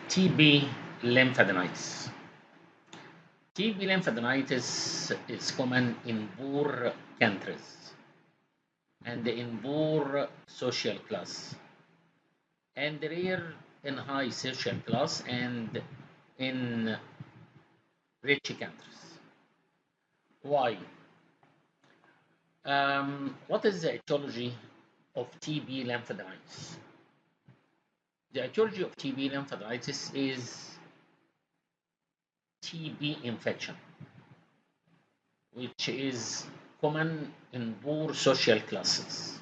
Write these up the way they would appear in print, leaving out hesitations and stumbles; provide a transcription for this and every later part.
TB lymphadenitis. TB lymphadenitis is common in poor countries and in poor social class, and rare in high social class and in rich countries. Why? What is the etiology of TB lymphadenitis? The etiology of TB lymphadenitis is TB infection, which is common in poor social classes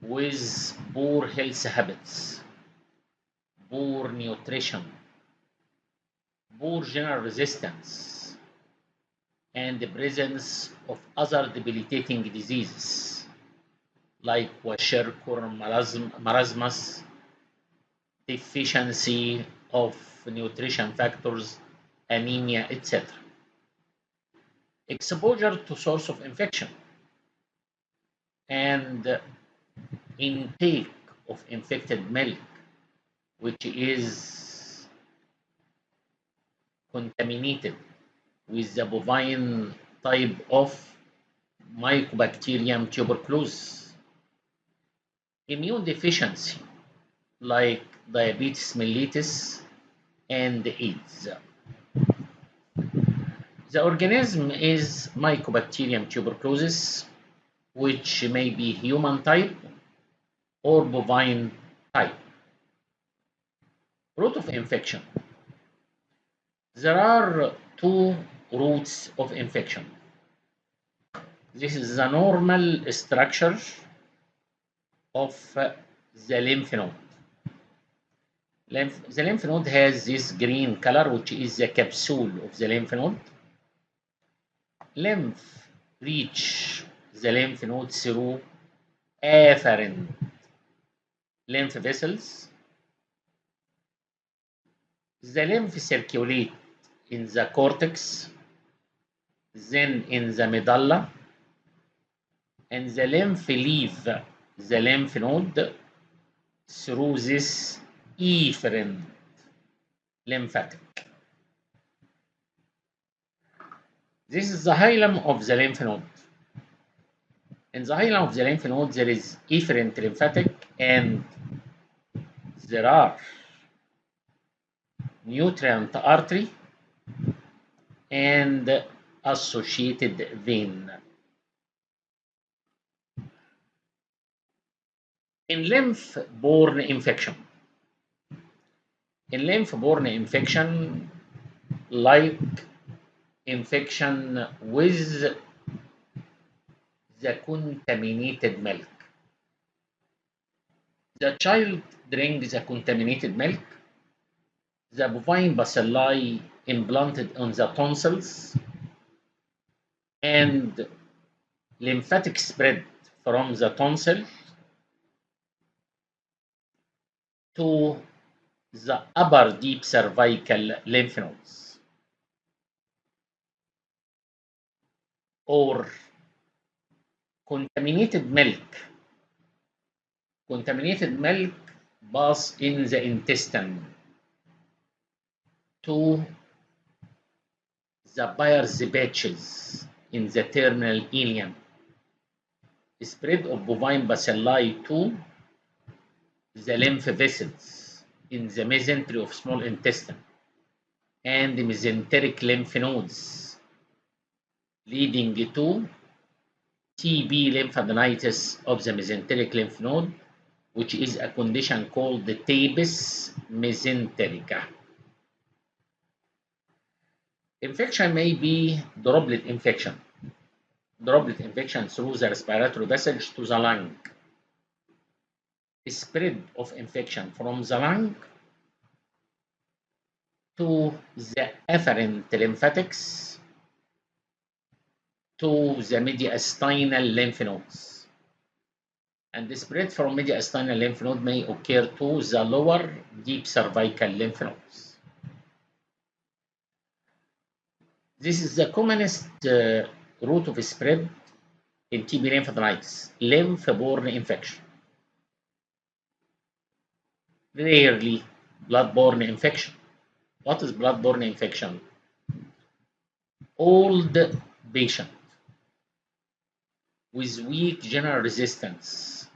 with poor health habits, poor nutrition, poor general resistance, and the presence of other debilitating diseases like Kwashiorkor marasmus, deficiency of nutrition factors, anemia, etc. Exposure to source of infection and intake of infected milk, which is contaminated with the bovine type of Mycobacterium tuberculosis. Immune deficiency like diabetes mellitus and AIDS. The organism is Mycobacterium tuberculosis, which may be human type or bovine type. Route of infection. There are two routes of infection. This is the normal structure of the lymph node. The lymph node has this green color, which is the capsule of the lymph node. Lymph reach the lymph node through afferent lymph vessels. The lymph circulate in the cortex, then in the medulla, and the lymph leave the lymph node through this efferent lymphatic. This is the hilum of the lymph node. In the hilum of the lymph node, there is efferent lymphatic, and there are nutrient artery and associated vein. In lymph-borne infection, like infection with the contaminated milk, the child drinks the contaminated milk, the bovine bacilli implanted on the tonsils, and lymphatic spread from the tonsil to the upper deep cervical lymph nodes, or contaminated milk pass in the intestine to the Byers patches in the terminal ileum, spread of bovine bacilli to the lymph vessels in the mesentery of small intestine and the mesenteric lymph nodes, leading to TB lymphadenitis of the mesenteric lymph node, which is a condition called the tabes mesenterica. Infection may be droplet infection through the respiratory passage to the lung. Spread of infection from the lung to the afferent lymphatics to the mediastinal lymph nodes. And the spread from mediastinal lymph node may occur to the lower deep cervical lymph nodes. This is the commonest route of spread in TB lymphadenitis, lymph-borne infection. Rarely blood-borne infection. What is blood-borne infection? Old patient with weak general resistance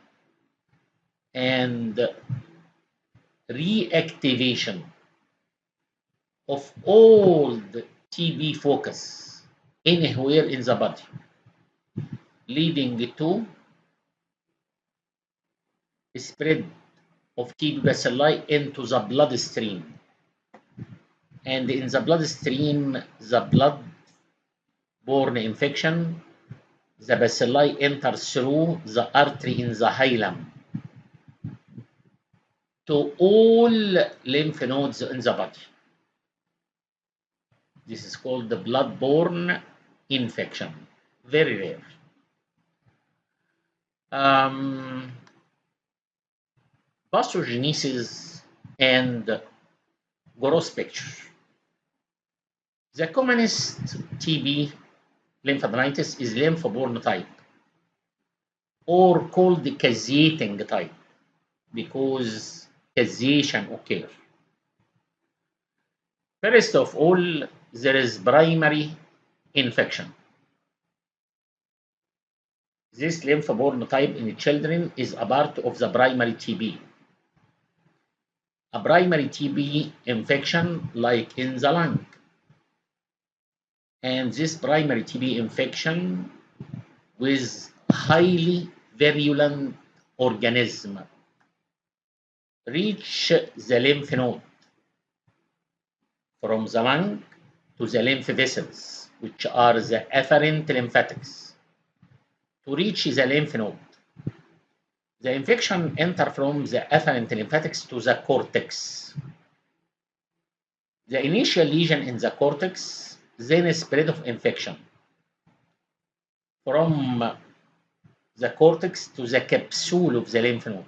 and reactivation of old TB focus anywhere in the body, leading to spread of TB bacilli into the bloodstream. And in the bloodstream, the blood-borne infection, the bacilli enter through the artery in the hilum to all lymph nodes in the body. This is called the blood-borne infection. Very rare. Pathogenesis and gross picture. The commonest TB lymphadenitis is lymph-borne type, or called the caseating type, because caseation occurs. First of all, there is primary infection. This lymph-borne type in children is a part of the primary TB. A primary TB infection like in the lung. And this primary TB infection with highly virulent organism reach the lymph node from the lung to the lymph vessels, which are the afferent lymphatics, to reach the lymph node. The infection enter from the afferent lymphatics to the cortex. The initial lesion in the cortex, then a spread of infection from the cortex to the capsule of the lymph node,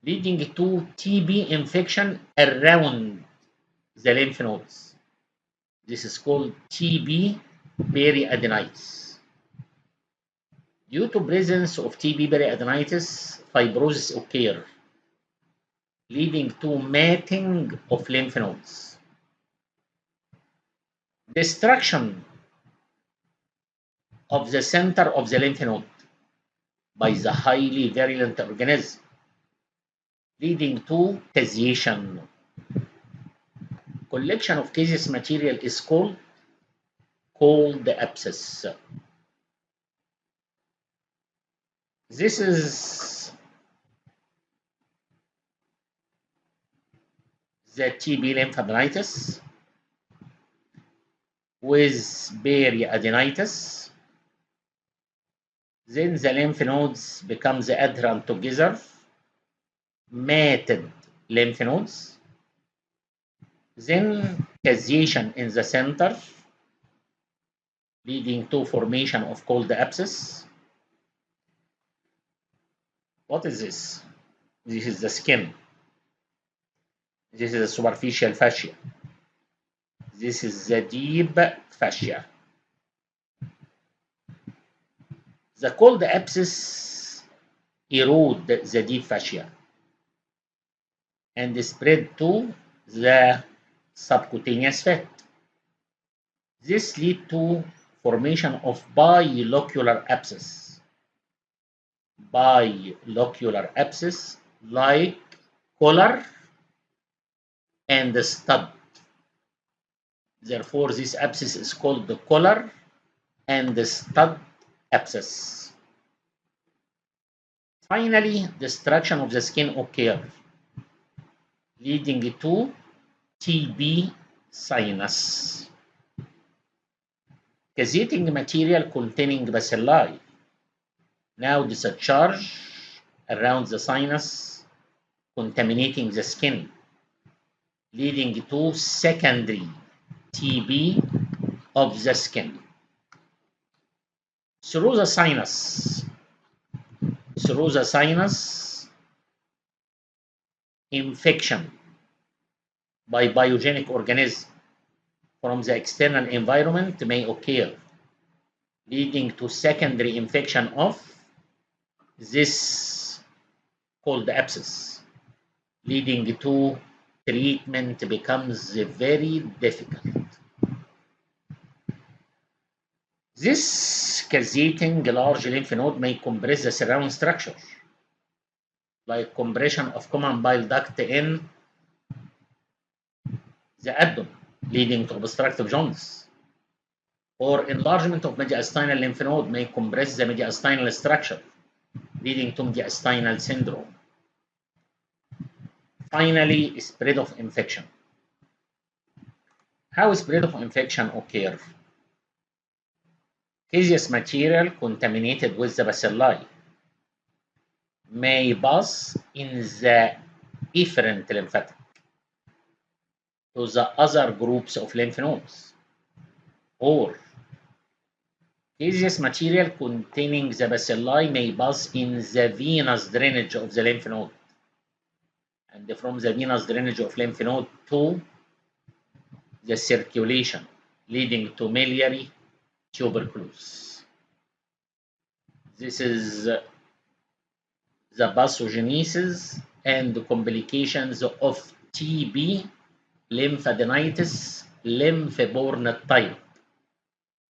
leading to TB infection around the lymph nodes. This is called TB periadenitis. Due to presence of TB periadenitis, fibrosis occur, leading to matting of lymph nodes. Destruction of the center of the lymph node by the highly virulent organism, leading to caseation. Collection of caseous material is called cold abscess. This is the TB lymphadenitis with periadenitis. Then the lymph nodes become adherent together, matted lymph nodes. Then caseation in the center, leading to formation of cold abscess. What is this? This is the skin. This is the superficial fascia. This is the deep fascia. The cold abscess erode the deep fascia and spread to the subcutaneous fat. This leads to formation of bilocular abscess. Bilocular abscess like collar and stud. Therefore, this abscess is called the collar and stud abscess. Finally, destruction of the skin occurs, leading to TB sinus. Caseating material containing bacilli now discharge around the sinus, contaminating the skin, leading to secondary TB of the skin. Through the sinus infection by biogenic organism from the external environment may occur, leading to secondary infection of this cold abscess, leading to treatment becomes very difficult. This caseating large lymph node may compress the surrounding structure, like compression of common bile duct in the abdomen, leading to obstructive jaundice. Or enlargement of mediastinal lymph node may compress the mediastinal structure, leading to mediastinal syndrome. Finally, spread of infection. How spread of infection occur? Caseous material contaminated with the bacilli may pass in the efferent lymphatic to the other groups of lymph nodes, or caseous material containing the bacilli may pass in the venous drainage of the lymph node, and from the venous drainage of lymph node to the circulation, leading to miliary tuberculosis. This is the pathogenesis and complications of TB, lymphadenitis, lymph-borne type,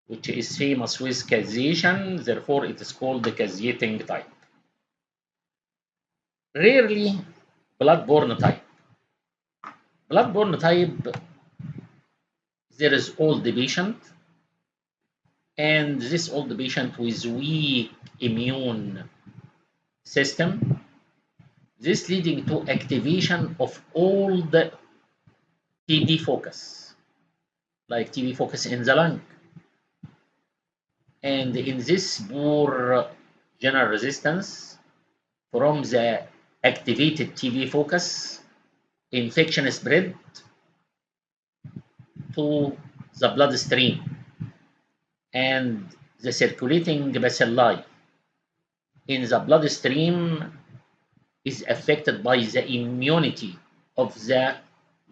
which is famous with caseation, therefore it is called the caseating type. Rarely blood-borne type. Blood-borne type, there is old patient, and this old patient with weak immune system, this leading to activation of all the TB focus, like TB focus in the lung. And in this poor general resistance from the activated TB focus, infection spread to the bloodstream, and the circulating bacilli in the bloodstream is affected by the immunity of the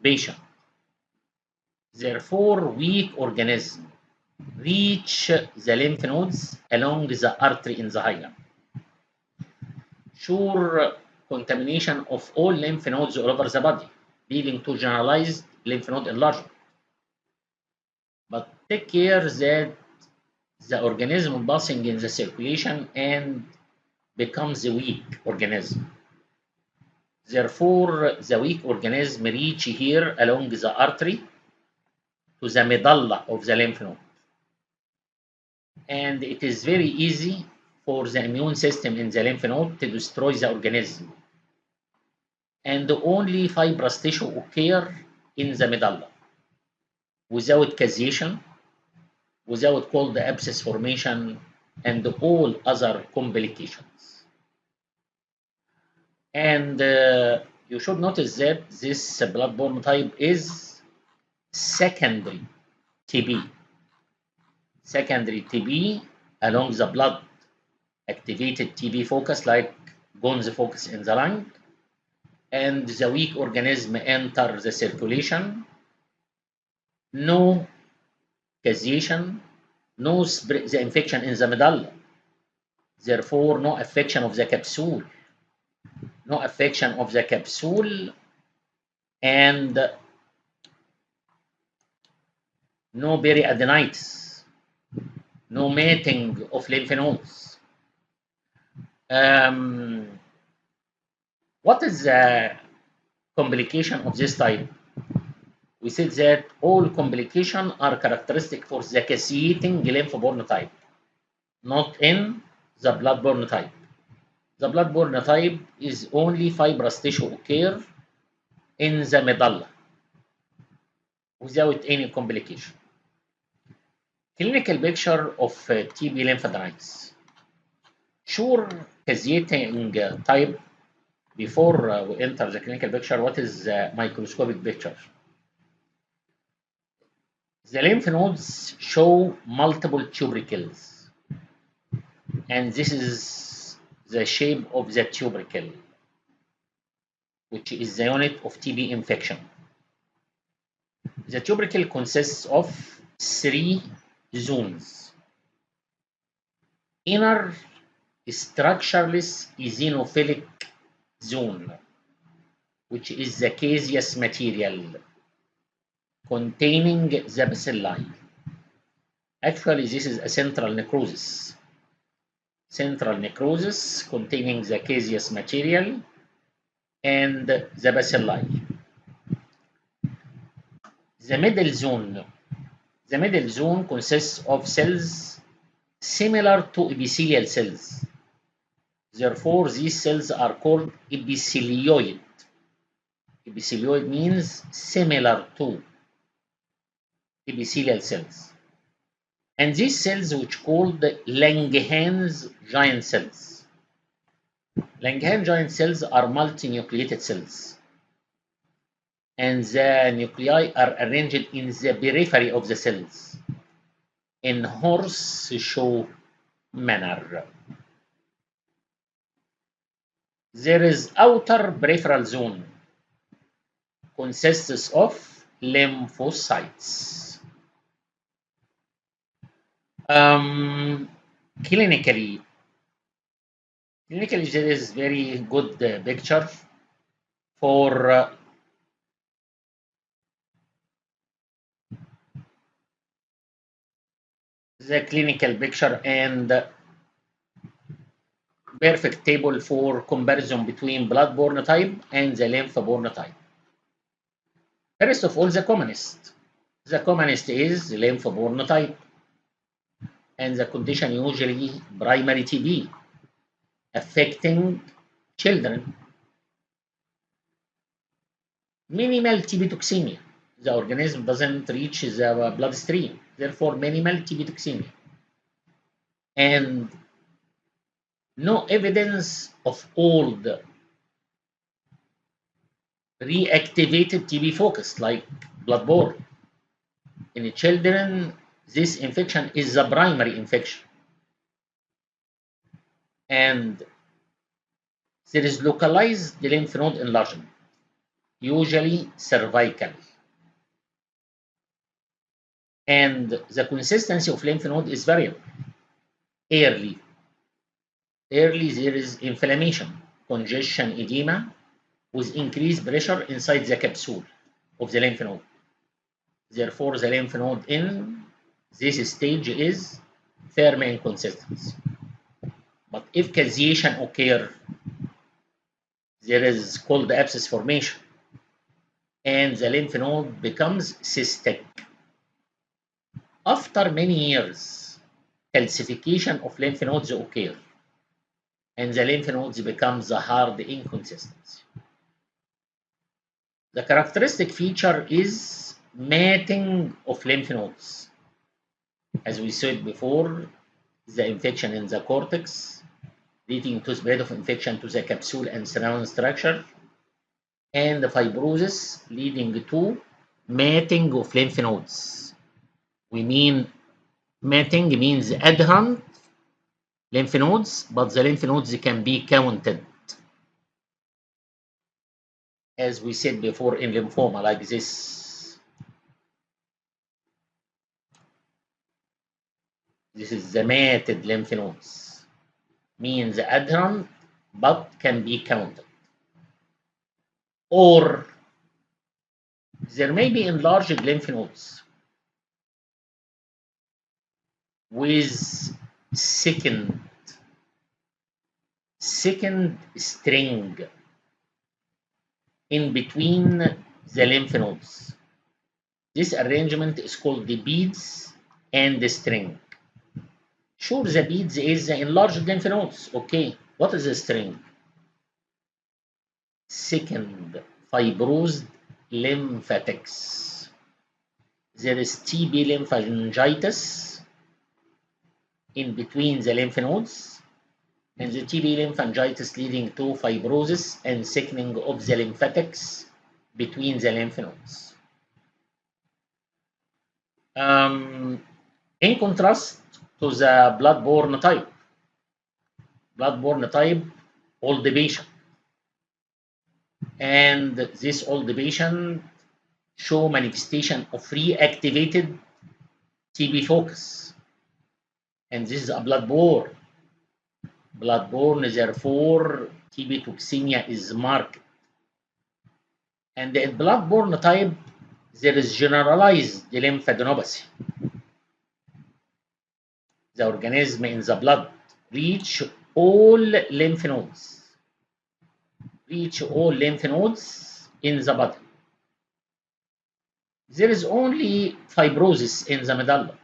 patient. Therefore, weak organism reach the lymph nodes along the artery in the hilum. Sure contamination of all lymph nodes all over the body, leading to generalized lymph node enlargement. But take care that the organism passing in the circulation and becomes a weak organism. Therefore, the weak organism reach here along the artery to the medulla of the lymph node. And it is very easy for the immune system in the lymph node to destroy the organism. And only fibrous tissue occur in the medulla without caseation, without cold abscess formation, and all other complications. And you should notice that this blood-borne type is secondary TB. Secondary TB along the blood, activated TB focus like Gonz focus in the lung, and the weak organism enter the circulation. No caseation, no spread the infection in the medulla. Therefore, no affection of the capsule. No affection of the capsule, and no periadenitis, no mating of lymph nodes. What is the complication of this type? We said that all complications are characteristic for the caseating lymph-borne type, not in the blood-borne type. The blood-borne type is only fibrous tissue occur in the medulla without any complication. Clinical picture of TB lymphadenitis. Sure, caseating type. Before we enter the clinical picture, what is the microscopic picture? The lymph nodes show multiple tubercles, and this is the shape of the tubercle, which is the unit of TB infection. The tubercle consists of 3 zones. Inner structureless eosinophilic zone, which is the caseous material containing the bacilli. Actually, this is a central necrosis. Central necrosis containing the caseous material and the bacilli. The middle zone consists of cells similar to epithelial cells. Therefore, these cells are called epithelioid. Epithelioid means similar to epithelial cells. And these cells, which called Langerhans giant cells. Langerhans giant cells are multinucleated cells. And the nuclei are arranged in the periphery of the cells in horseshoe manner. There is outer peripheral zone, consists of lymphocytes. Clinically, there is very good picture for the clinical picture and perfect table for comparison between blood-borne type and the lymph-borne type. First of all, the commonest. The commonest is the lymph-borne type, and the condition usually primary TB, affecting children. Minimal TB toxemia. The organism doesn't reach the bloodstream, therefore minimal TB toxemia. And no evidence of old reactivated TB focus like bloodborne. In children, this infection is the primary infection. And there is localized lymph node enlargement, usually cervical. And the consistency of lymph node is variable. Early there is inflammation, congestion, edema, with increased pressure inside the capsule of the lymph node. Therefore, the lymph node in this stage is firm inconsistency. But if caseation occurs, there is cold abscess formation, and the lymph node becomes cystic. After many years, calcification of lymph nodes occur, and the lymph nodes becomes a hard inconsistency. The characteristic feature is matting of lymph nodes. As we said before, the infection in the cortex, leading to spread of infection to the capsule and surrounding structure, and the fibrosis leading to matting of lymph nodes. We mean matting means adherent lymph nodes, but the lymph nodes can be counted. As we said before in lymphoma, like this. This is the matted lymph nodes. Means adherent, but can be counted. Or there may be enlarged lymph nodes with second string in between the lymph nodes. This arrangement is called the beads and the string. Sure, the beads is the enlarged lymph nodes. Okay, what is the string? Second fibrosed lymphatics. There is TB lymphangitis in between the lymph nodes, and the TB lymphangitis leading to fibrosis and thickening of the lymphatics between the lymph nodes. In contrast to the blood-borne type, old patient, and this old patient show manifestation of reactivated TB focus, and this is a blood-borne. Therefore, TB toxemia is marked. And in blood-borne type, there is generalized lymphadenopathy. The organism in the blood reach all lymph nodes. In the body. There is only fibrosis in the medulla.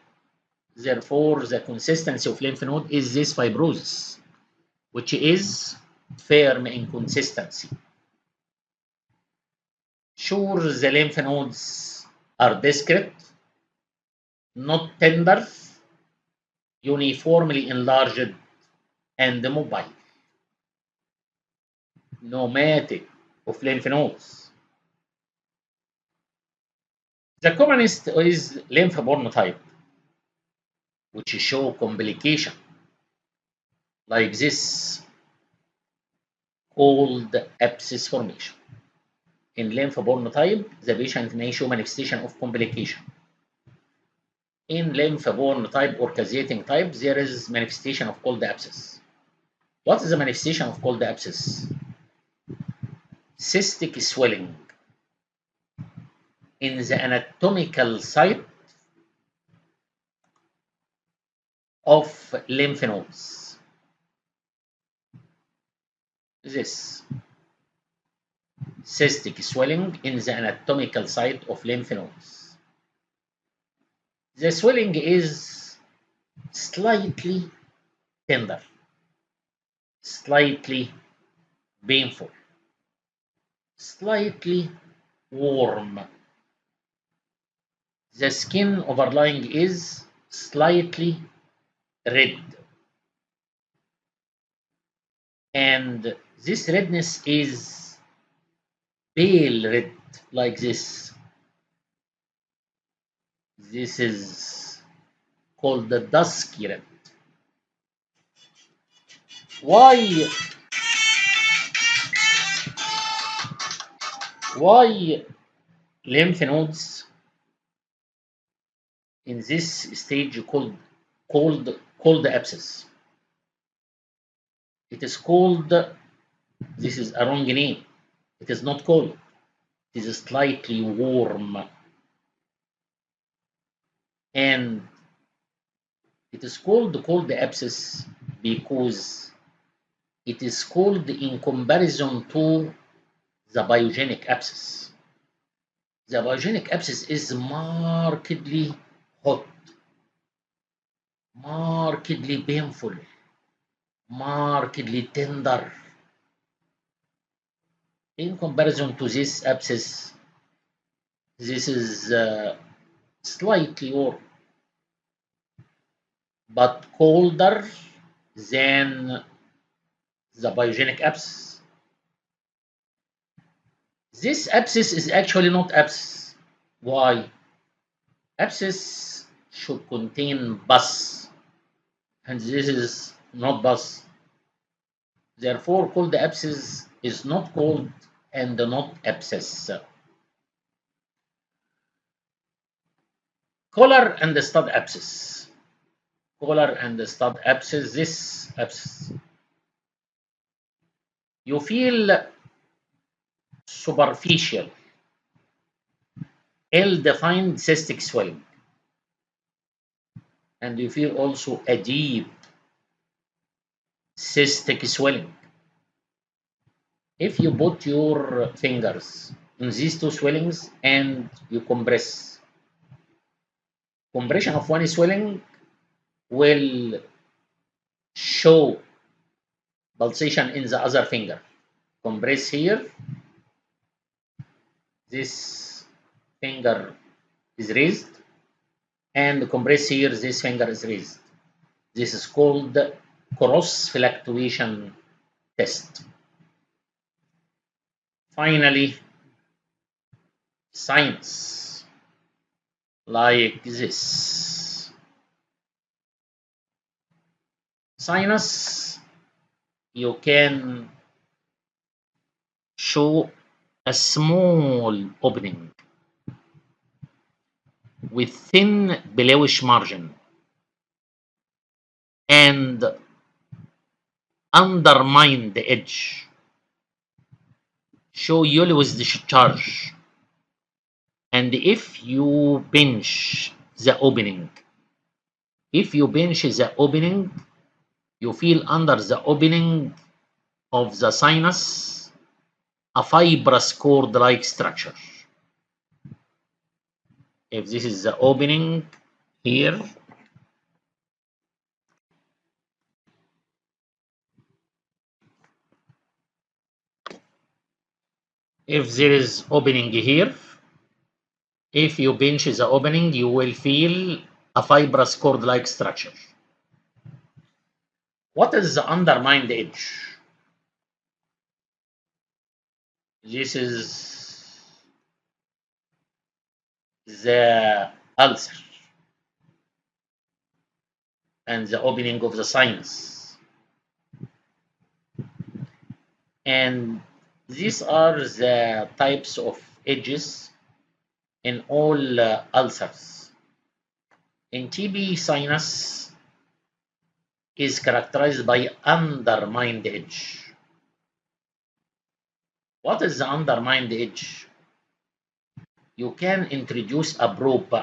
Therefore, the consistency of lymph node is this fibrosis, which is firm in consistency. Sure, the lymph nodes are discrete, not tender, uniformly enlarged, and mobile. Pneumatic of lymph nodes. The commonest is lymph-borne type, which show complication like this, called abscess formation. In lymph-borne type, the patient may show manifestation of complication. In lymph-borne type or caseating type, there is manifestation of cold abscess. What is the manifestation of cold abscess? Cystic swelling in the anatomical site of lymph nodes. This cystic swelling in the anatomical site of lymph nodes. The swelling is slightly tender, slightly painful, slightly warm. The skin overlying is slightly red, and this redness is pale red like this. This is called the dusky red. Why lymph nodes in this stage called abscess? It is called, this is a wrong name. It is not cold. It is slightly warm. And it is called cold abscess because it is cold in comparison to the pyogenic abscess. The pyogenic abscess is markedly hot, markedly painful, markedly tender. In comparison to this abscess, this is slightly warm, but colder than the pyogenic abscess. This abscess is actually not abscess. Why? Abscess should contain pus, and this is not pus. Therefore, cold abscess is not cold and not abscess. Collar and stud abscess. Collar and stud abscess. This abscess. You feel superficial, ill-defined cystic swelling, and you feel also a deep cystic swelling. If you put your fingers in these two swellings and you compress, compression of one swelling will show pulsation in the other finger. Compress here, this finger is raised, and compress here, this finger is raised. This is called cross fluctuation test. Finally, sinus like this. Sinus, you can show a small opening with thin bluish margin and undermine the edge, show always discharge. And if you pinch the opening, you feel under the opening of the sinus a fibrous cord-like structure. If this is the opening here, if there is opening here, if you pinch the opening, you will feel a fibrous cord-like structure. What is the undermined edge? This is the ulcer and the opening of the sinus. And these are the types of edges in all ulcers. In TB, sinus is characterized by undermined edge. What is the undermined edge? You can introduce a probe,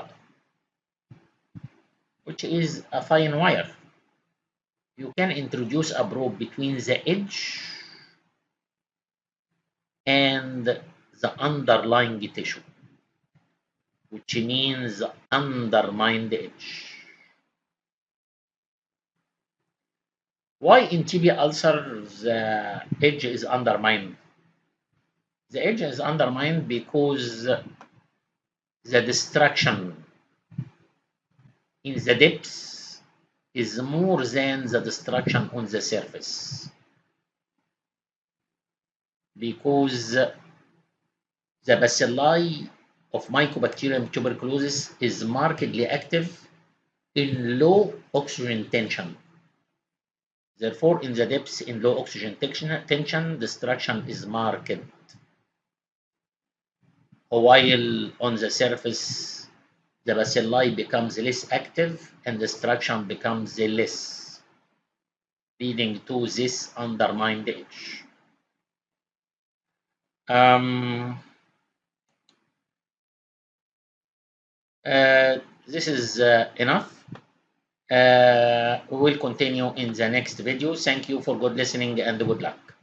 which is a fine wire. You can introduce a probe between the edge and the underlying tissue, which means undermined edge. Why in TB ulcer the edge is undermined? The edge is undermined because the destruction in the depths is more than the destruction on the surface. Because the bacilli of Mycobacterium tuberculosis is markedly active in low oxygen tension. Therefore, in the depths in low oxygen tension, destruction is marked. While on the surface, the bacilli becomes less active and destruction becomes less, leading to this undermined edge. This is enough. We will continue in the next video. Thank you for good listening and good luck.